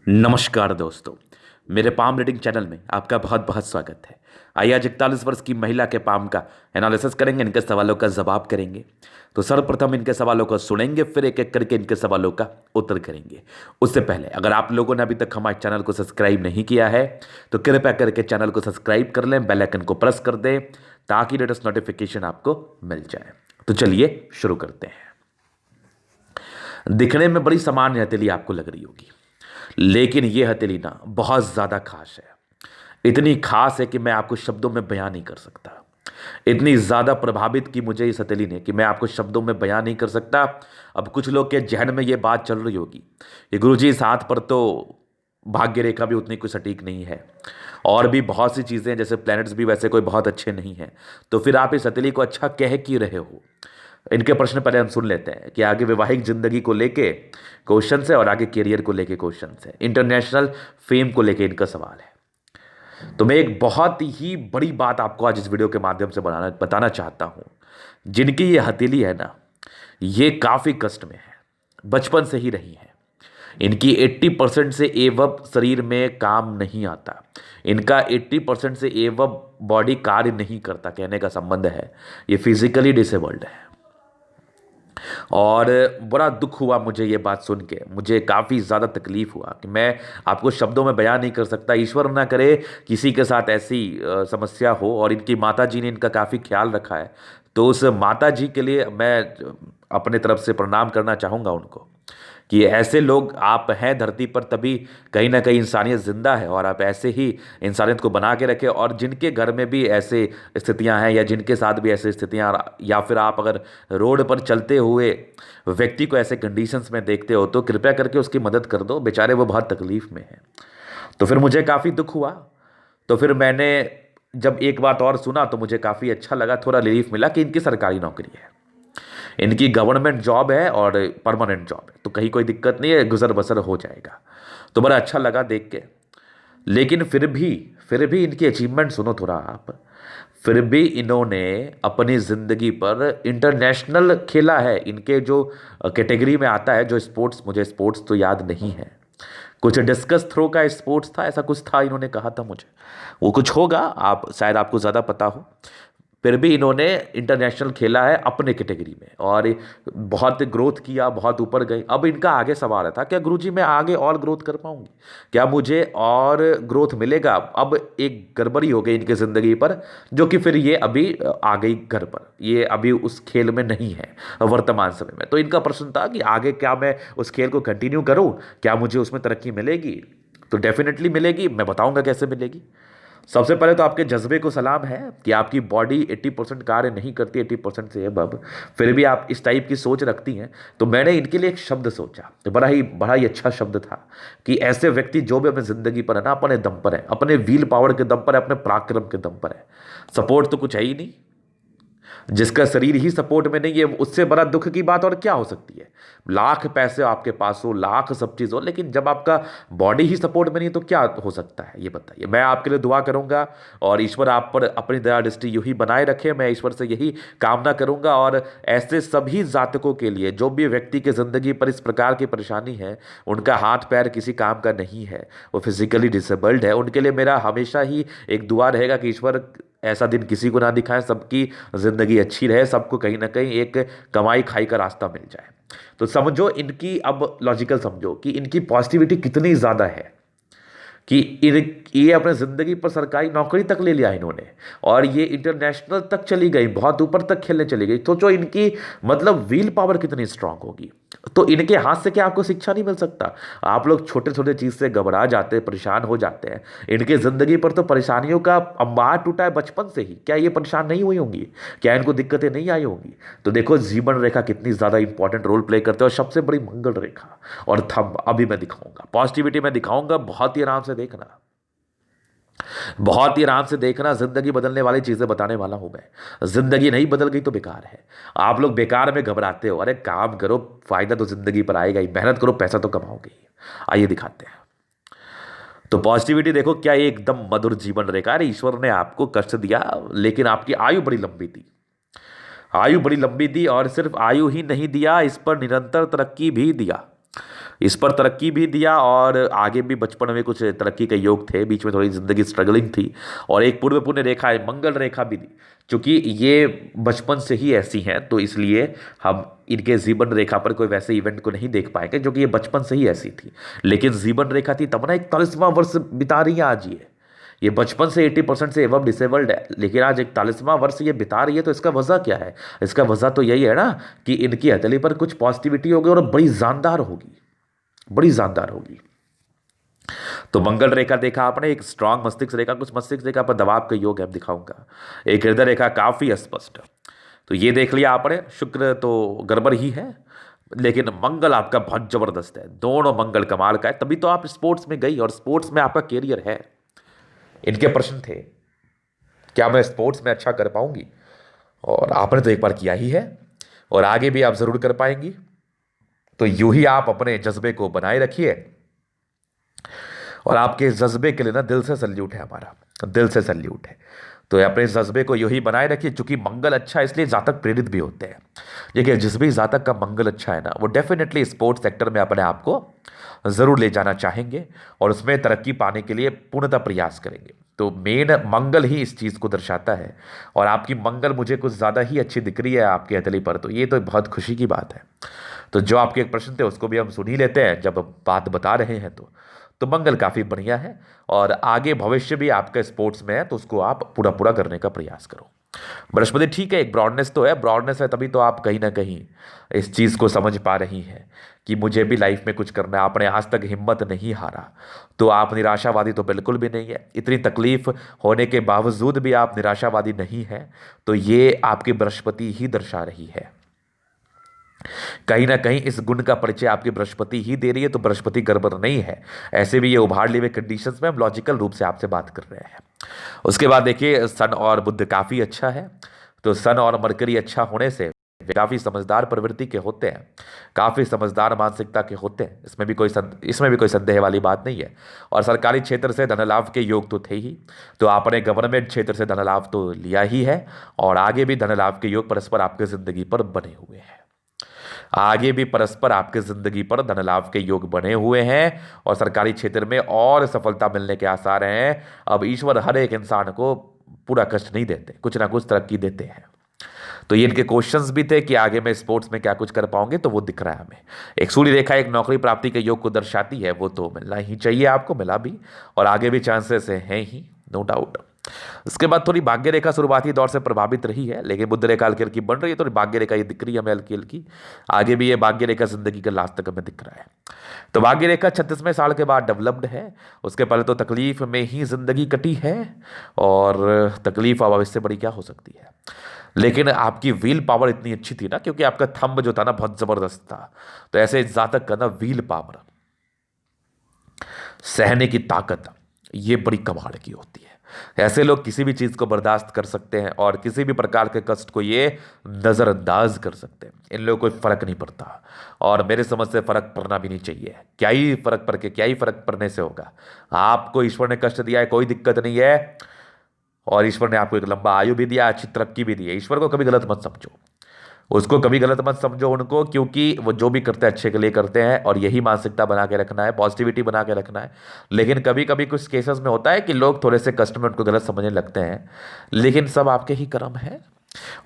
नमस्कार दोस्तों। मेरे पाम रीडिंग चैनल में आपका बहुत बहुत स्वागत है। आइए आज 41 वर्ष की महिला के पाम का एनालिसिस करेंगे, इनके सवालों का जवाब करेंगे। तो सर्वप्रथम इनके सवालों को सुनेंगे, फिर एक एक करके इनके सवालों का उत्तर करेंगे। उससे पहले अगर आप लोगों ने अभी तक हमारे चैनल को सब्सक्राइब नहीं किया है तो कृपया करके चैनल को सब्सक्राइब कर लें, बेल आइकन को प्रेस कर दें ताकि लेटेस्ट नोटिफिकेशन आपको मिल जाए। तो चलिए शुरू करते हैं। दिखने में बड़ी सामान्य हथेली आपको लग रही होगी, लेकिन यह हथेली ना बहुत ज़्यादा खास है। इतनी खास है कि मैं आपको शब्दों में बयां नहीं कर सकता। इतनी ज़्यादा प्रभावित की मुझे इस हथेली ने कि मैं आपको शब्दों में बयां नहीं कर सकता। अब कुछ लोग के जहन में यह बात चल रही होगी कि गुरुजी इस हाथ पर तो भाग्य रेखा भी उतनी कोई सटीक नहीं है, और भी बहुत सी चीज़ें हैं, जैसे प्लैनेट्स भी वैसे कोई बहुत अच्छे नहीं हैं, तो फिर आप इस हथेली को अच्छा कह क्यों रहे हो। इनके प्रश्न पहले हम सुन लेते हैं कि आगे वैवाहिक जिंदगी को लेके क्वेश्चन है और आगे करियर को लेके क्वेश्चन है, इंटरनेशनल फेम को लेके इनका सवाल है। तो मैं एक बहुत ही बड़ी बात आपको आज इस वीडियो के माध्यम से बताना चाहता हूं। जिनकी ये हथेली है ना, ये काफ़ी कष्ट में है, बचपन से ही रही है। इनकी 80% से एवब शरीर में काम नहीं आता। इनका 80% से एवब बॉडी कार्य नहीं करता, कहने का संबंध है ये फिजिकली डिसेबल्ड है। और बड़ा दुख हुआ मुझे ये बात सुन के, मुझे काफ़ी ज़्यादा तकलीफ़ हुआ कि मैं आपको शब्दों में बयान नहीं कर सकता। ईश्वर ना करे किसी के साथ ऐसी समस्या हो, और इनकी माता जी ने इनका काफ़ी ख्याल रखा है, तो उस माता जी के लिए मैं अपने तरफ से प्रणाम करना चाहूँगा उनको कि ऐसे लोग आप हैं धरती पर, तभी कहीं ना कहीं इंसानियत जिंदा है, और आप ऐसे ही इंसानियत को बना के रखें। और जिनके घर में भी ऐसे स्थितियां हैं या जिनके साथ भी ऐसे स्थितियां, या फिर आप अगर रोड पर चलते हुए व्यक्ति को ऐसे कंडीशंस में देखते हो तो कृपया करके उसकी मदद कर दो, बेचारे वो बहुत तकलीफ में हैं। तो फिर मुझे काफ़ी दुख हुआ। तो फिर मैंने जब एक बात और सुना तो मुझे काफ़ी अच्छा लगा, थोड़ा रिलीफ मिला कि इनकी सरकारी नौकरी है, इनकी गवर्नमेंट जॉब है और परमानेंट जॉब है, तो कहीं कोई दिक्कत नहीं है, गुजर बसर हो जाएगा। तो बड़ा अच्छा लगा देख के। लेकिन फिर भी इनकी अचीवमेंट सुनो थोड़ा आप। फिर भी इन्होंने अपनी ज़िंदगी पर इंटरनेशनल खेला है। इनके जो कैटेगरी में आता है, जो स्पोर्ट्स, मुझे स्पोर्ट्स तो याद नहीं है, कुछ डिस्कस थ्रो का स्पोर्ट्स था, ऐसा कुछ था, इन्होंने कहा था मुझे, वो कुछ होगा, आप शायद आपको ज़्यादा पता हो। फिर भी इन्होंने इंटरनेशनल खेला है अपने कैटेगरी में, और बहुत ग्रोथ किया, बहुत ऊपर गए। अब इनका आगे सवाल था, क्या गुरुजी मैं आगे और ग्रोथ कर पाऊंगी, क्या मुझे और ग्रोथ मिलेगा। अब एक गड़बड़ी हो गई इनकी ज़िंदगी पर, जो कि फिर ये अभी आ गई घर पर, ये अभी उस खेल में नहीं है वर्तमान समय में। तो इनका प्रश्न था कि आगे क्या मैं उस खेल को कंटिन्यू करूं, क्या मुझे उसमें तरक्की मिलेगी। तो डेफिनेटली मिलेगी, मैं बताऊंगा कैसे मिलेगी। सबसे पहले तो आपके जज्बे को सलाम है कि आपकी बॉडी 80% कार्य नहीं करती, 80% से अब फिर भी आप इस टाइप की सोच रखती हैं। तो मैंने इनके लिए एक शब्द सोचा, तो बड़ा ही अच्छा शब्द था कि ऐसे व्यक्ति जो भी अपनी ज़िंदगी पर है ना, अपने दम पर है, अपने व्हील पावर के दम पर है, अपने पराक्रम के दम पर है। सपोर्ट तो कुछ है ही नहीं। जिसका शरीर ही सपोर्ट में नहीं है, उससे बड़ा दुख की बात और क्या हो सकती है। लाख पैसे आपके पास हो, लाख सब चीज़ हो, लेकिन जब आपका बॉडी ही सपोर्ट में नहीं तो क्या हो सकता है, ये बताइए। मैं आपके लिए दुआ करूंगा और ईश्वर आप पर अपनी दया दृष्टि यूं ही बनाए रखे, मैं ईश्वर से यही कामना करूंगा। और ऐसे सभी जातकों के लिए, जो भी व्यक्ति की ज़िंदगी पर इस प्रकार की परेशानी है, उनका हाथ पैर किसी काम का नहीं है, वो फिजिकली डिसेबल्ड है, उनके लिए मेरा हमेशा ही एक दुआ रहेगा कि ईश्वर ऐसा दिन किसी को ना दिखाए, सबकी ज़िंदगी अच्छी रहे, सबको कहीं ना कहीं एक कमाई खाई का रास्ता मिल जाए। तो समझो इनकी, अब लॉजिकल समझो कि इनकी पॉजिटिविटी कितनी ज़्यादा है कि ये अपने ज़िंदगी पर सरकारी नौकरी तक ले लिया इन्होंने, और ये इंटरनेशनल तक चली गई, बहुत ऊपर तक खेलने चली गई। तो जो इनकी मतलब व्हील पावर कितनी स्ट्रांग होगी। तो इनके हाथ से क्या आपको शिक्षा नहीं मिल सकता। आप लोग छोटे छोटे चीज़ से घबरा जाते हैं, परेशान हो जाते हैं। इनके ज़िंदगी पर तो परेशानियों का अंबार टूटा है बचपन से ही। क्या ये परेशान नहीं हुई होंगी, क्या इनको दिक्कतें नहीं आई होंगी। तो देखो जीवन रेखा कितनी ज़्यादा इंपॉर्टेंट रोल प्ले करते हैं, और सबसे बड़ी मंगल रेखा और थंब अभी मैं दिखाऊंगा, पॉजिटिविटी में दिखाऊंगा, बहुत ही आराम से देखना, बहुत ही आराम से देखना। जिंदगी बदलने वाली चीजें बताने वाला हूं मैं। जिंदगी नहीं बदल गई तो बेकार है। आप लोग बेकार में घबराते हो, अरे काम करो, फायदा तो जिंदगी पर आएगा ही, मेहनत करो, पैसा तो कमाओगे ही। आइए दिखाते हैं। तो पॉजिटिविटी देखो, क्या ये एकदम मधुर जीवन रेखा। अरे ईश्वर ने आपको कष्ट दिया, लेकिन आपकी आयु बड़ी लंबी थी, आयु बड़ी लंबी दी, और सिर्फ आयु ही नहीं दिया, इस पर निरंतर तरक्की भी दिया। इस पर तरक्की भी दिया और आगे भी बचपन में कुछ तरक्की के योग थे, बीच में थोड़ी ज़िंदगी स्ट्रगलिंग थी और एक पूर्व पुण्य रेखा है मंगल रेखा भी दी। चूंकि ये बचपन से ही ऐसी हैं तो इसलिए हम इनके जीवन रेखा पर कोई वैसे इवेंट को नहीं देख पाएंगे जो कि ये बचपन से ही ऐसी थी। लेकिन जीवन रेखा थी तब ना 41वां वर्ष बिता रही है आज ये बचपन से 80% से एवं डिसेबल्ड है, लेकिन आज 41वां वर्ष ये बिता रही है। तो इसका वजह क्या है? इसका वजह तो यही है ना कि इनकी हथेली पर कुछ पॉजिटिविटी होगी और बड़ी जानदार होगी, बड़ी जानदार होगी। तो मंगल रेखा देखा आपने, एक स्ट्रांग मस्तिष्क रेखा, कुछ मस्तिष्क रेखा पर दबाव के योग है दिखाऊंगा, एक हृदय रेखा काफी स्पष्ट। तो ये देख लिया आपने। शुक्र तो गड़बड़ ही है, लेकिन मंगल आपका बहुत जबरदस्त है, दोनों मंगल कमाल का है। तभी तो आप स्पोर्ट्स में गई और स्पोर्ट्स में आपका कैरियर है। इनके प्रश्न थे क्या मैं स्पोर्ट्स में अच्छा कर पाऊंगी, और आपने तो एक बार किया ही है और आगे भी आप जरूर कर पाएंगी। तो यूं ही आप अपने जज्बे को बनाए रखिए और आपके जज्बे के लिए ना दिल से सल्यूट है, हमारा दिल से सल्यूट है। तो अपने जज्बे को यूं ही बनाए रखिए, चूंकि मंगल अच्छा है इसलिए जातक प्रेरित भी होते हैं। देखिए जिस भी जातक का मंगल अच्छा है ना, वो डेफिनेटली स्पोर्ट्स सेक्टर में अपने आप को जरूर ले जाना चाहेंगे और उसमें तरक्की पाने के लिए पूर्णतः प्रयास करेंगे। तो मेन मंगल ही इस चीज़ को दर्शाता है और आपकी मंगल मुझे कुछ ज़्यादा ही अच्छी दिख रही है आपकी हथेली पर, तो ये तो बहुत खुशी की बात है। तो जो आपके एक प्रश्न थे उसको भी हम सुन ही लेते हैं जब बात बता रहे हैं। तो मंगल काफ़ी बढ़िया है और आगे भविष्य भी आपका स्पोर्ट्स में है, तो उसको आप पूरा पूरा करने का प्रयास करो। बृहस्पति ठीक है, एक ब्रॉडनेस तो है, ब्रॉडनेस है तभी तो आप कहीं ना कहीं इस चीज़ को समझ पा रही हैं कि मुझे भी लाइफ में कुछ करना है। आपने आज तक हिम्मत नहीं हारा, तो आप निराशावादी तो बिल्कुल भी नहीं है। इतनी तकलीफ होने के बावजूद भी आप निराशावादी नहीं है, तो ये आपकी बृहस्पति ही दर्शा रही है। कहीं ना कहीं इस गुण का परिचय आपकी बृहस्पति ही दे रही है, तो बृहस्पति गड़बड़ नहीं है। ऐसे भी ये उभार लिए हुए कंडीशंस में हम लॉजिकल रूप से आपसे बात कर रहे हैं। उसके बाद देखिए सन और बुध काफ़ी अच्छा है। तो सन और मरकरी अच्छा होने से वे काफ़ी समझदार प्रवृत्ति के होते हैं, काफ़ी समझदार मानसिकता के होते हैं, इसमें भी कोई संदेह वाली बात नहीं है। और सरकारी क्षेत्र से धन लाभ के योग तो थे ही, तो आपने गवर्नमेंट क्षेत्र से धन लाभ तो लिया ही है और आगे भी धन लाभ के योग परस्पर आपकी जिंदगी पर बने हुए हैं। आगे भी परस्पर आपके जिंदगी पर धन लाभ के योग बने हुए हैं और सरकारी क्षेत्र में और सफलता मिलने के आसार हैं। अब ईश्वर हर एक इंसान को पूरा कष्ट नहीं देते, कुछ ना कुछ तरक्की देते हैं। तो ये इनके क्वेश्चंस भी थे कि आगे मैं स्पोर्ट्स में क्या कुछ कर पाऊंगे, तो वो दिख रहा है हमें। एक सूर्य रेखा एक नौकरी प्राप्ति के योग को दर्शाती है, वो तो मिलना ही चाहिए आपको, मिला भी और आगे भी चांसेस हैं ही, नो डाउट। उसके बाद थोड़ी भाग्य रेखा शुरुआती दौर से प्रभावित रही है, लेकिन बुध रेखा हल्की हल्की बन रही है, थोड़ी भाग्य रेखा ये दिख रही है हमें हल्की हल्की। आगे भी ये भाग्य रेखा जिंदगी के लास्ट तक हमें दिख रहा है। तो भाग्य रेखा 36वें साल के बाद डेवलप्ड है। उसके पहले तो तकलीफ में ही जिंदगी कटी है और तकलीफ अब इससे बड़ी क्या हो सकती है। लेकिन आपकी व्हील पावर इतनी अच्छी थी ना, क्योंकि आपका थंब जो था ना बहुत जबरदस्त था। तो ऐसे जातक का ना व्हील पावर, सहने की ताकत, ये बड़ी कमाल की होती है। ऐसे लोग किसी भी चीज़ को बर्दाश्त कर सकते हैं और किसी भी प्रकार के कष्ट को ये नज़रअंदाज कर सकते हैं। इन लोगों को कोई फ़र्क नहीं पड़ता और मेरे समझ से फ़र्क पड़ना भी नहीं चाहिए। क्या ही फ़र्क पड़ के, क्या ही फ़र्क पड़ने से होगा। आपको ईश्वर ने कष्ट दिया है, कोई दिक्कत नहीं है, और ईश्वर ने आपको एक लंबा आयु भी दिया, अच्छी तरक्की भी दी है। ईश्वर को कभी गलत मत समझो, उसको कभी गलत मत समझो उनको, क्योंकि वो जो भी करते हैं अच्छे के लिए करते हैं और यही मानसिकता बना के रखना है, पॉजिटिविटी बना के रखना है। लेकिन कभी कभी कुछ केसेस में होता है कि लोग थोड़े से कष्ट में उनको गलत समझने लगते हैं, लेकिन सब आपके ही कर्म है।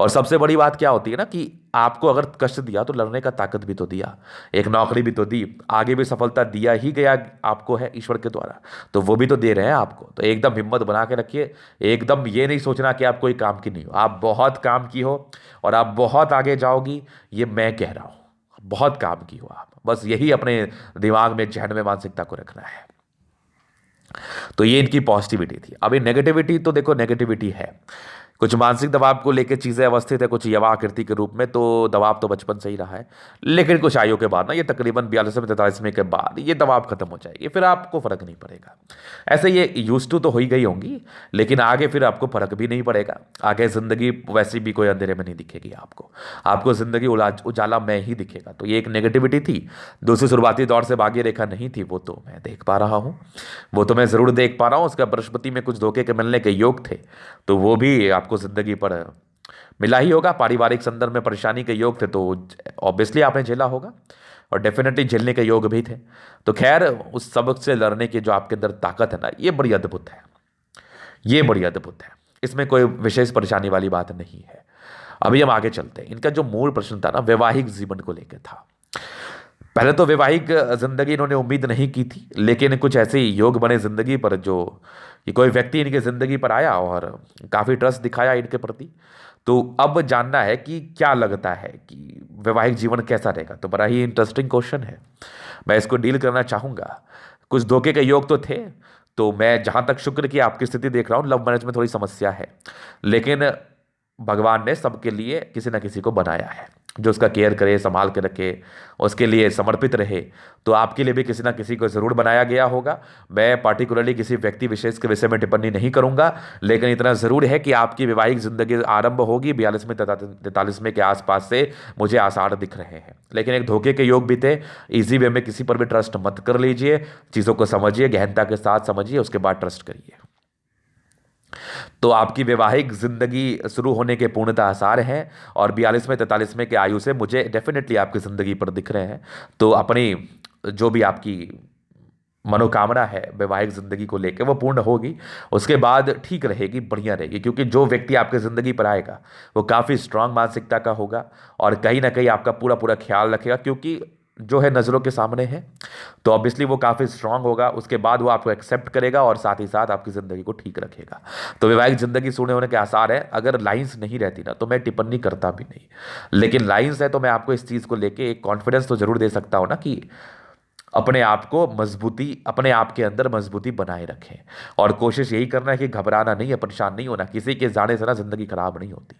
और सबसे बड़ी बात क्या होती है ना कि आपको अगर कष्ट दिया तो लड़ने का ताकत भी तो दिया, एक नौकरी भी तो दी, आगे भी सफलता दिया ही गया आपको है ईश्वर के द्वारा, तो वो भी तो दे रहे हैं आपको। तो एकदम हिम्मत बना के रखिए, एकदम ये नहीं सोचना कि आप कोई काम की नहीं हो, आप बहुत काम की हो और आप बहुत आगे जाओगी, ये मैं कह रहा हूँ। बहुत काम की हो आप, बस यही अपने दिमाग में, जहन में, मानसिकता को रखना है। तो ये इनकी पॉजिटिविटी थी। अभी नेगेटिविटी तो देखो, नेगेटिविटी है, कुछ मानसिक दबाव को लेकर चीज़ें अवस्थित है, कुछ यवा आकृति के रूप में। तो दबाव तो बचपन से ही रहा है, लेकिन कुछ आयु के बाद ना, ये तकरीबन 42वें 43वें के बाद ये दबाव खत्म हो जाएगी, फिर आपको फर्क नहीं पड़ेगा। ऐसे ये यूज टू तो हो ही गई होंगी, लेकिन आगे फिर आपको फर्क भी नहीं पड़ेगा। आगे जिंदगी वैसी भी कोई अंधेरे में नहीं दिखेगी आपको जिंदगी उजाला में ही दिखेगा। तो ये एक नेगेटिविटी थी। दूसरी शुरुआती दौर से भाग्य रेखा नहीं थी, वो तो मैं देख पा रहा हूँ, वो तो मैं जरूर देख पा रहा हूँ। उसका बृहस्पति में कुछ धोखे के मिलने के योग थे, तो वो भी आपको जिंदगी पर मिला ही होगा। पारिवारिक संदर्भ में परेशानी के योग थे, तो ऑब्वियसली आपने झेला होगा। और डेफिनेटली झेलने के योग भी थे। तो खैर, उस सबक से लड़ने की जो आपके अंदर ताकत है ना, ये बड़ी अद्भुत है, ये बड़ी अद्भुत है। इसमें कोई विशेष परेशानी वाली बात नहीं है। अभी हम आगे चलते हैं। इनका जो मूल प्रश्न था ना, वैवाहिक जीवन को लेकर था। पहले तो वैवाहिक जिंदगी इन्होंने उम्मीद नहीं की थी, लेकिन कुछ ऐसे योग बने जिंदगी पर जो कि कोई व्यक्ति इनकी जिंदगी पर आया और काफ़ी ट्रस्ट दिखाया इनके प्रति। तो अब जानना है कि क्या लगता है कि वैवाहिक जीवन कैसा रहेगा। तो बड़ा ही इंटरेस्टिंग क्वेश्चन है, मैं इसको डील करना चाहूँगा। कुछ धोखे के योग तो थे, तो मैं जहाँ तक शुक्र की आपकी स्थिति देख रहा हूँ, लव मैरिज में थोड़ी समस्या है, लेकिन भगवान ने सबके लिए किसी ना किसी को बनाया है जो उसका केयर करे, संभाल के रखे, उसके लिए समर्पित रहे। तो आपके लिए भी किसी ना किसी को ज़रूर बनाया गया होगा। मैं पार्टिकुलरली किसी व्यक्ति विशेष के विषय में टिप्पणी नहीं करूंगा, लेकिन इतना ज़रूर है कि आपकी वैवाहिक ज़िंदगी आरंभ होगी 42वें 43वें के आसपास से मुझे आसार दिख रहे हैं। लेकिन एक धोखे के योग भी थे। ईजी वे में किसी पर भी ट्रस्ट मत कर लीजिए, चीज़ों को समझिए, गहनता के साथ समझिए, उसके बाद ट्रस्ट करिए। तो आपकी वैवाहिक जिंदगी शुरू होने के पूर्णतः आसार हैं और 42वें 43वें के आयु से मुझे डेफिनेटली आपकी जिंदगी पर दिख रहे हैं। तो अपनी जो भी आपकी मनोकामना है वैवाहिक जिंदगी को लेकर, वो पूर्ण होगी। उसके बाद ठीक रहेगी, बढ़िया रहेगी, क्योंकि जो व्यक्ति आपकी ज़िंदगी पर आएगा वो काफ़ी स्ट्रांग मानसिकता का होगा और कहीं ना कहीं आपका पूरा पूरा ख्याल रखेगा, क्योंकि जो है नज़रों के सामने है। तो ऑब्वियसली वो काफ़ी स्ट्रांग होगा। उसके बाद वो आपको एक्सेप्ट करेगा और साथ ही साथ आपकी ज़िंदगी को ठीक रखेगा। तो वैवाहिक ज़िंदगी शुरू होने के आसार है। अगर लाइंस नहीं रहती ना, तो मैं टिप्पणी करता भी नहीं, लेकिन लाइंस है तो मैं आपको इस चीज़ को लेके एक कॉन्फिडेंस तो ज़रूर दे सकता हूँ ना कि अपने आप को मजबूती, अपने आप के अंदर मजबूती बनाए रखें। और कोशिश यही करना है कि घबराना नहीं है, परेशान नहीं होना। किसी के जाने से ना ज़िंदगी खराब नहीं होती,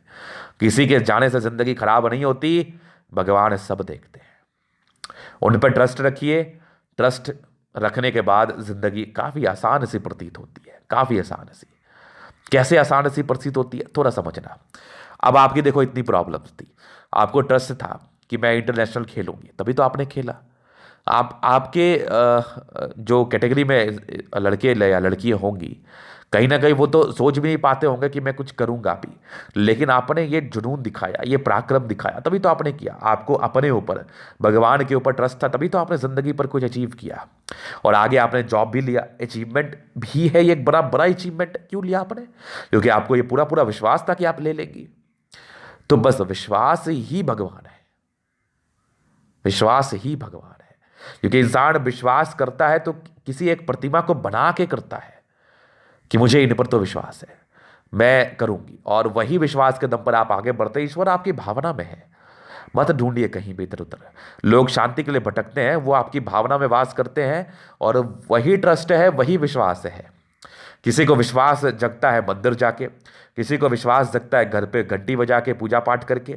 किसी के जाने से ज़िंदगी खराब नहीं होती। भगवान सब देखते हैं, उन पर ट्रस्ट रखिए। ट्रस्ट रखने के बाद ज़िंदगी काफ़ी आसान सी प्रतीत होती है, काफ़ी आसान सी। कैसे आसान सी प्रतीत होती है, थोड़ा समझना। अब आपकी देखो इतनी प्रॉब्लम्स थी, आपको ट्रस्ट था कि मैं इंटरनेशनल खेलूंगी, तभी तो आपने खेला। आप आपके जो कैटेगरी में लड़के या लड़कियां होंगी, कहीं ना कहीं वो तो सोच भी नहीं पाते होंगे कि मैं कुछ करूंगा भी, लेकिन आपने ये जुनून दिखाया, ये पराक्रम दिखाया, तभी तो आपने किया। आपको अपने ऊपर, भगवान के ऊपर ट्रस्ट था, तभी तो आपने ज़िंदगी पर कुछ अचीव किया और आगे आपने जॉब भी लिया। अचीवमेंट भी है ये, एक बड़ा बड़ा अचीवमेंट क्यों लिया आपने? क्योंकि आपको ये पूरा पूरा विश्वास था कि आप ले लेंगी। तो बस विश्वास ही भगवान है, विश्वास ही भगवान है। क्योंकि इंसान विश्वास करता है तो किसी एक प्रतिमा को बना के करता है कि मुझे इन पर तो विश्वास है, मैं करूंगी, और वही विश्वास के दम पर आप आगे बढ़ते। ईश्वर आपकी भावना में है, मत ढूंढिए कहीं भी इधर उधर। लोग शांति के लिए भटकते हैं, वो आपकी भावना में वास करते हैं, और वही ट्रस्ट है, वही विश्वास है। किसी को विश्वास जगता है मंदिर जाके, किसी को विश्वास जगता है घर पे घंटी बजा के पूजा पाठ करके,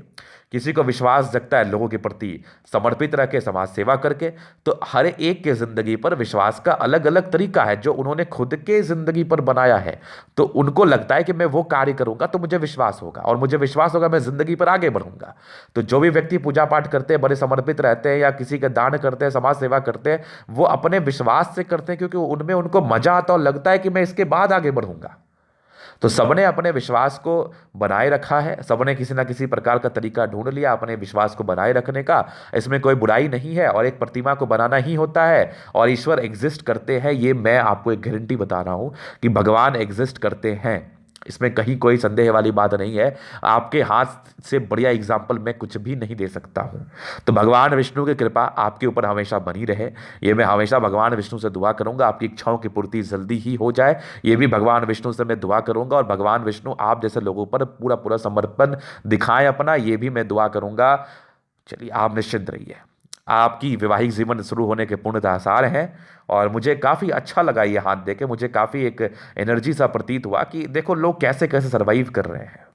किसी को विश्वास जगता है लोगों के प्रति समर्पित रह के समाज सेवा करके। तो हर एक के ज़िंदगी पर विश्वास का अलग अलग तरीका है जो उन्होंने खुद के ज़िंदगी पर बनाया है। तो उनको लगता है कि मैं वो कार्य करूंगा तो मुझे विश्वास होगा, और मुझे विश्वास होगा मैं ज़िंदगी पर आगे बढ़ूंगा। तो जो भी व्यक्ति पूजा पाठ करते हैं, बड़े समर्पित रहते हैं, या किसी का दान करते हैं, समाज सेवा करते हैं, वो अपने विश्वास से करते हैं, क्योंकि उनमें उनको मजा आता और लगता है कि मैं इसके बाद आगे बढ़ूंगा। तो सबने अपने विश्वास को बनाए रखा है, सबने किसी ना किसी प्रकार का तरीका ढूंढ लिया अपने विश्वास को बनाए रखने का। इसमें कोई बुराई नहीं है, और एक प्रतिमा को बनाना ही होता है, और ईश्वर एग्जिस्ट करते हैं। ये मैं आपको एक गारंटी बता रहा हूं कि भगवान एग्जिस्ट करते हैं, इसमें कहीं कोई संदेह वाली बात नहीं है। आपके हाथ से बढ़िया एग्जाम्पल मैं कुछ भी नहीं दे सकता हूं। तो भगवान विष्णु की कृपा आपके ऊपर हमेशा बनी रहे, ये मैं हमेशा भगवान विष्णु से दुआ करूंगा। आपकी इच्छाओं की पूर्ति जल्दी ही हो जाए, ये भी भगवान विष्णु से मैं दुआ करूंगा। और भगवान विष्णु आप जैसे लोगों पर पूरा पूरा समर्पण दिखाएं अपना, ये भी मैं दुआ करूंगा। चलिए, आप निश्चिंत रहिए, आपकी वैवाहिक जीवन शुरू होने के पूर्णतः आसार हैं। और मुझे काफ़ी अच्छा लगा ये हाथ देके, मुझे काफ़ी एक एनर्जी सा प्रतीत हुआ कि देखो लोग कैसे कैसे सर्वाइव कर रहे हैं,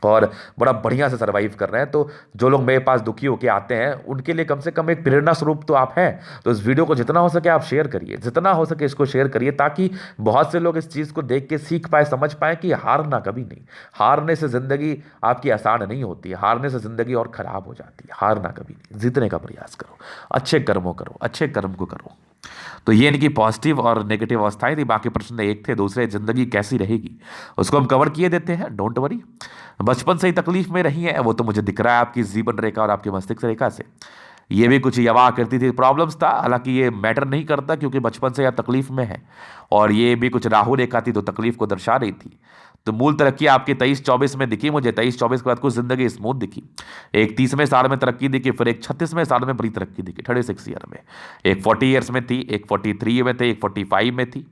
और बड़ा बढ़िया से सर्वाइव कर रहे हैं। तो जो लोग मेरे पास दुखी होकर आते हैं, उनके लिए कम से कम एक प्रेरणा स्वरूप तो आप हैं। तो इस वीडियो को जितना हो सके आप शेयर करिए, जितना हो सके इसको शेयर करिए, ताकि बहुत से लोग इस चीज़ को देख के सीख पाए, समझ पाए कि हारना कभी नहीं। हारने से ज़िंदगी आपकी आसान नहीं होती है, हारने से ज़िंदगी और ख़राब हो जाती है। हारना कभी नहीं, जीतने का प्रयास करो, अच्छे कर्मों करो, अच्छे कर्म को करो। तो ये इनकी पॉजिटिव और नेगेटिव अवस्थाएं थी। बाकी प्रश्न एक थे, दूसरे ज़िंदगी कैसी रहेगी उसको हम कवर किए देते हैं, डोंट वरी। बचपन से ही तकलीफ में रही है वो तो मुझे दिख रहा है आपकी जीवन रेखा और आपकी मस्तिष्क रेखा से। ये भी कुछ यवा करती थी, प्रॉब्लम्स था, हालांकि ये मैटर नहीं करता क्योंकि बचपन से आप तकलीफ में है। और ये भी कुछ राहु रेखा थी तो तकलीफ को दर्शा रही थी। तो मूल तरक्की आपकी 23-24 में दिखी मुझे, 23-24 के बाद कुछ जिंदगी स्मूथ दिखी। एक 30वें साल में तरक्की दिखी, फिर एक 36वें साल में बड़ी तरक्की दिखी 36 ईयर में। एक 40 ईयर्स में थी, एक 43 में थे, एक 45 में थी,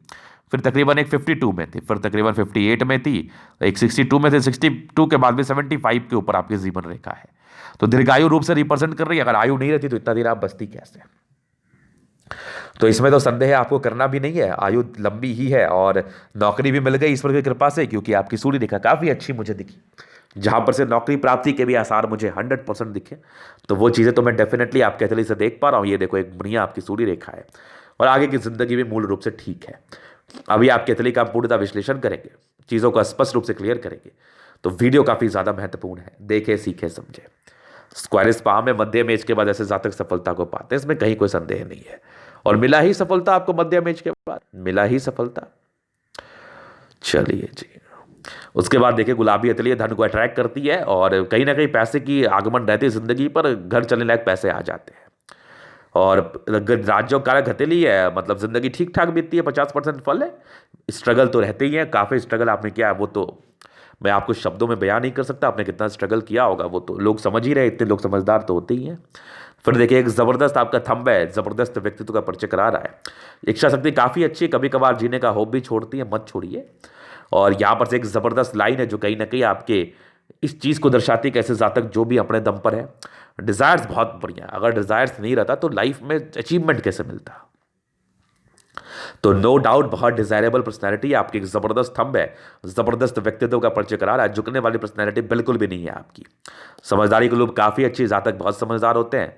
फिर तकरीबन एक 52 में थी, फिर तकरीबन 58 में थी, एक 62 में थे, 62 के बाद भी 75 के ऊपर आपकी जीवन रेखा है। तो दीर्घायु रूप से रिप्रेजेंट कर रही है। अगर आयु नहीं रहती तो इतना दिन आप बचती कैसे? तो इसमें तो संदेह आपको करना भी नहीं है, आयु लंबी ही है और नौकरी भी मिल गई ईश्वर की कृपा से, क्योंकि आपकी सूर्य रेखा काफ़ी अच्छी मुझे दिखी, जहां पर से नौकरी प्राप्ति के भी आसार मुझे 100% दिखे। तो वो चीज़ें तो मैं डेफिनेटली आपके हथेली से देख पा रहा हूँ। ये देखो एक बढ़िया आपकी सूर्य रेखा है और आगे की जिंदगी भी मूल रूप से ठीक है। अभी आपके हथेली का पूर्णतः विश्लेषण करेंगे, चीज़ों को स्पष्ट रूप से क्लियर करेंगे। तो वीडियो काफ़ी ज़्यादा महत्वपूर्ण है, देखे सीखे समझे। स्क्वायरिस पा में मध्य मेज के बाद ऐसे जातक सफलता को पाते हैं, इसमें कहीं कोई संदेह नहीं है। और मिला ही सफलता आपको मध्य मेज के बाद, मिला ही सफलता। चलिए जी, उसके बाद देखिए गुलाबी हथेली धन को अट्रैक्ट करती है और कहीं ना कहीं पैसे की आगमन रहती है जिंदगी पर, घर चलने लायक पैसे आ जाते हैं। और राज्यों कारक हथेली है, मतलब जिंदगी ठीक ठाक बीतती है, 50% फल है। स्ट्रगल तो रहते ही है, काफ़ी स्ट्रगल आपने किया है, वो तो मैं आपको शब्दों में बयान नहीं कर सकता आपने कितना स्ट्रगल किया होगा, वो तो लोग समझ ही रहे, इतने लोग समझदार तो होते ही हैं। फिर देखिए एक ज़बरदस्त आपका थंब है, ज़बरदस्त व्यक्तित्व का परिचय करा रहा है। इच्छा शक्ति काफ़ी अच्छी है, कभी कभार जीने का होप भी छोड़ती है, मत छोड़िए। और यहाँ पर से एक ज़बरदस्त लाइन है जो कहीं ना कहीं आपके इस चीज़ को दर्शाती है कि ऐसे जातक जो भी अपने दम पर है, डिज़ायर्स बहुत बढ़िया, अगर डिज़ायर्स नहीं रहता तो लाइफ में अचीवमेंट कैसे मिलता। तो नो डाउट बहुत डिजायरेबल पर्सनैलिटी है आपकी, एक जबरदस्त थंब है, जबरदस्त व्यक्तित्व का परिचय करा रहा है। झुकने वाली पर्सनैलिटी बिल्कुल भी नहीं है आपकी। समझदारी के लोग काफ़ी अच्छी, जातक बहुत समझदार होते हैं।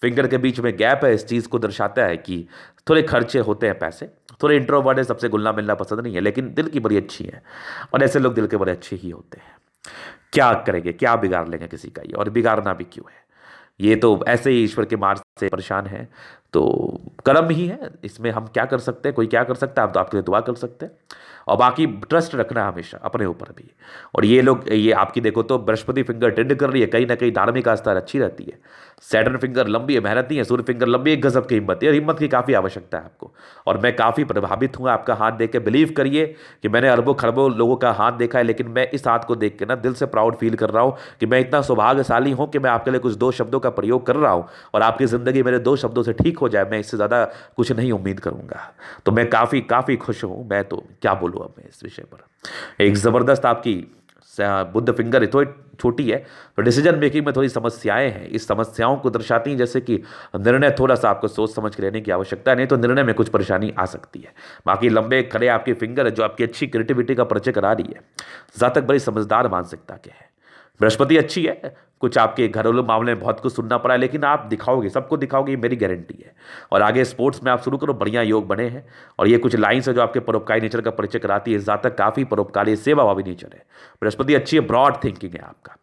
फिंगर के बीच में गैप है, इस चीज़ को दर्शाता है कि थोड़े खर्चे होते हैं पैसे, थोड़े इंट्रोवर्ट है, सबसे घुलना मिलना पसंद नहीं है, लेकिन दिल की बड़ी अच्छी है और ऐसे लोग दिल के बड़े अच्छे ही होते हैं। क्या करेंगे, क्या बिगाड़ लेंगे किसी का ये, और बिगाड़ना भी क्यों है, ये तो ऐसे ही ईश्वर के मार्ग से परेशान है। तो कर्म ही है, इसमें हम क्या कर सकते हैं, कोई क्या कर सकता है, हम तो आपके लिए दुआ कर सकते हैं। और बाकी ट्रस्ट रखना हमेशा अपने ऊपर भी। और ये लोग, ये आपकी देखो तो बृहस्पति फिंगर टेंड कर रही है, कहीं ना कहीं धार्मिक आस्था अच्छी रहती है। सैटर्न फिंगर लंबी है, मेहनती है। सूर्य फिंगर लंबी, एक गजब की हिम्मत है, और हिम्मत की काफ़ी आवश्यकता है आपको। और मैं काफ़ी प्रभावित हूँ आपका हाथ देख के, बिलीव करिए कि मैंने अरबों खरबों लोगों का हाथ देखा है, लेकिन मैं इस हाथ को देख के ना दिल से प्राउड फील कर रहा हूँ कि मैं इतना सौभाग्यशाली हूँ कि मैं आपके लिए कुछ दो शब्दों का प्रयोग कर रहा हूँ और आपकी ज़िंदगी मेरे दो शब्दों से ठीक हो जाए। मैं इससे ज़्यादा कुछ नहीं उम्मीद करूँगा। तो मैं काफ़ी काफ़ी खुश हूँ। मैं तो क्या बोलूँ अब मैं इस विषय पर। एक ज़बरदस्त आपकी बुद्ध फिंगर थोड़ी छोटी है, तो डिसीजन मेकिंग में थोड़ी समस्याएं हैं। इस समस्याओं को दर्शाती हैं, जैसे कि निर्णय थोड़ा सा आपको सोच समझ के लेने की आवश्यकता है, नहीं तो निर्णय में कुछ परेशानी आ सकती है। बाकी लंबे खड़े आपके फिंगर है जो आपकी अच्छी क्रिएटिविटी का परिचय करा रही है। जातक बड़ी समझदार मानसिकता के हैं। बृहस्पति अच्छी है, कुछ आपके घरेलू मामले में बहुत कुछ सुनना पड़ा है, लेकिन आप दिखाओगे, सबको दिखाओगे, मेरी गारंटी है। और आगे स्पोर्ट्स में आप शुरू करो, बढ़िया योग बने हैं। और ये कुछ लाइन्स है जो आपके परोपकारी नेचर का परिचय कराती है। जातक काफ़ी परोपकारी सेवाभावी नेचर है। बृहस्पति अच्छी है, ब्रॉड थिंकिंग है आपका,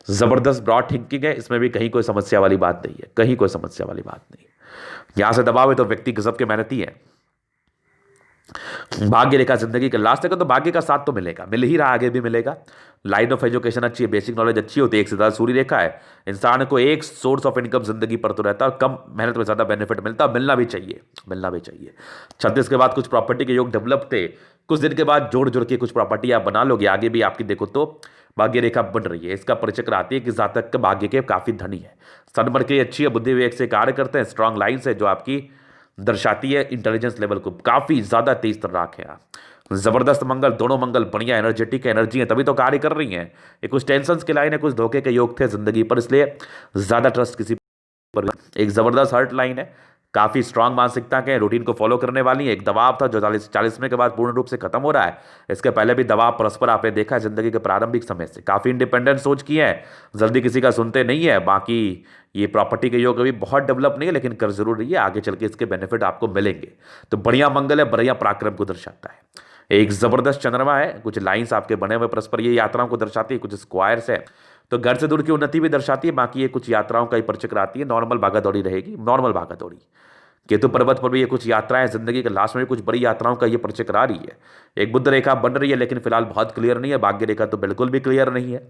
जबरदस्त ब्रॉड थिंकिंग है, इसमें भी कहीं कोई समस्या वाली बात नहीं है, कहीं कोई समस्या वाली बात नहीं। यहां से दबाव है तो व्यक्ति गजब के मेहनती है। भाग्य रेखा जिंदगी के लास्ट तक तो भाग्य का साथ तो मिलेगा, मिल ही रहा, आगे भी मिलेगा। लाइन ऑफ एजुकेशन अच्छी है, बेसिक नॉलेज अच्छी होती है, एक से ज़्यादा सूर्य रेखा है। इंसान को एक सोर्स ऑफ इनकम जिंदगी पर तो रहता है और कम मेहनत में ज़्यादा बेनिफिट मिलता, मिलना भी चाहिए, मिलना भी चाहिए। 36 के बाद कुछ प्रॉपर्टी के योग डेवलप थे, कुछ दिन के बाद जोड़ जोड़ के कुछ प्रॉपर्टी आप बना लोगे। आगे भी आपकी देखो तो भाग्य रेखा बन रही है, इसका परिचय कराती है कि जातक के भाग्य के काफ़ी धनी है। सनमर की अच्छी है, बुद्धि विवेक से कार्य करते हैं, स्ट्रांग लाइन्स है जो आपकी दर्शाती है इंटेलिजेंस लेवल को, काफ़ी ज़्यादा तेज तर्राक है आप। जबरदस्त मंगल, दोनों मंगल बढ़िया एनर्जेटिक एनर्जी है, तभी तो कार्य कर रही हैं। ये कुछ टेंशन के लाइन है, कुछ धोखे के योग थे जिंदगी पर, इसलिए ज़्यादा ट्रस्ट किसी पर। एक ज़बरदस्त हर्ट लाइन है, काफ़ी स्ट्रांग मानसिकता के, रूटीन को फॉलो करने वाली है। एक दबाव था जो 40वें के बाद पूर्ण रूप से खत्म हो रहा है। इसके पहले भी दबाव परस्पर आपने देखा है जिंदगी के प्रारंभिक समय से। काफ़ी इंडिपेंडेंट सोच की है, जल्दी किसी का सुनते नहीं है। बाकी ये प्रॉपर्टी के योग अभी बहुत डेवलप नहीं है, लेकिन कर जरूर रही है, आगे चल के इसके बेनिफिट आपको मिलेंगे। तो बढ़िया मंगल है, बढ़िया पराक्रम को दर्शाता है। एक जबरदस्त चंद्रमा है, कुछ लाइंस आपके बने हुए परस्पर ये यात्राओं को दर्शाती है, कुछ स्क्वायर्स है तो घर से दूर की उन्नति भी दर्शाती है। बाकी ये कुछ यात्राओं का ही परिचय कराती है। नॉर्मल भागा दौड़ी रहेगी, नॉर्मल भागा दौड़ी, केतु पर्वत पर भी ये कुछ यात्राएं जिंदगी के लास्ट में भी कुछ बड़ी यात्राओं का ये परिचय करा रही है। एक बुद्ध रेखा बन रही है, लेकिन फिलहाल बहुत क्लियर नहीं है। भाग्य रेखा तो बिल्कुल भी क्लियर नहीं है।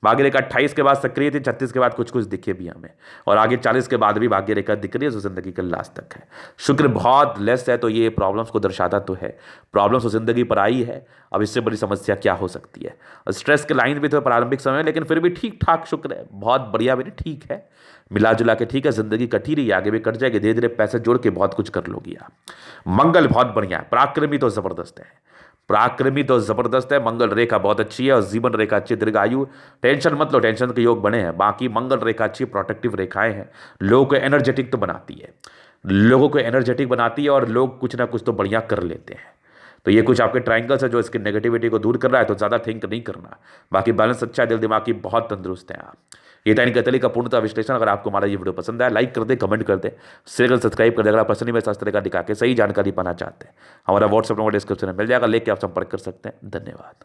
भाग्य रेखा 28 के बाद सक्रिय थी, 36 के बाद कुछ कुछ दिखे भी हमें, और आगे 40 के बाद भी भाग्य रेखा दिख रही है, जो जिंदगी के लास्ट तक है। शुक्र बहुत लेस है, तो ये प्रॉब्लम्स को दर्शाता तो है। प्रॉब्लम्स तो जिंदगी पर आई है, अब इससे बड़ी समस्या क्या हो सकती है। स्ट्रेस के लाइन भी तो प्रारंभिक समय, लेकिन फिर भी ठीक ठाक शुक्र है, बहुत बढ़िया भी नहीं, ठीक है, मिला जुला के ठीक है। जिंदगी कटी रही है, आगे भी कट जाएगी, धीरे धीरे पैसे जोड़ के बहुत कुछ कर लोगी आप। मंगल बहुत बढ़िया है, पराक्रमी तो जबरदस्त है, पराक्रमी तो जबरदस्त है। मंगल रेखा बहुत अच्छी है और जीवन रेखा अच्छी, दीर्घायु। टेंशन मत लो, टेंशन के योग बने हैं। बाकी मंगल रेखा अच्छी, प्रोटेक्टिव रेखाएं हैं, लोगों को एनर्जेटिक तो बनाती है, लोगों को एनर्जेटिक बनाती है, और लोग कुछ ना कुछ तो बढ़िया कर लेते हैं। तो ये कुछ आपके ट्रायंगल्स है जो इसकी नेगेटिविटी को दूर कर रहा है, तो ज़्यादा थिंक नहीं करना। बाकी बैलेंस अच्छा है, दिल दिमाग की बहुत तंदुरुस्त है आप। ये था इनका तरीका पूर्णतः विश्लेषण। अगर आपको हमारा ये वीडियो पसंद आया, लाइक कर दे, कमेंट कर दे, शेयर सब्सक्राइब कर दे। अगर आप पर्सनली में शास्त्र का दिखा के सही जानकारी पाना चाहते हैं, हमारा व्हाट्सएप नंबर डिस्क्रिप्शन में मिल जाएगा, लेके आप संपर्क कर सकते हैं। धन्यवाद।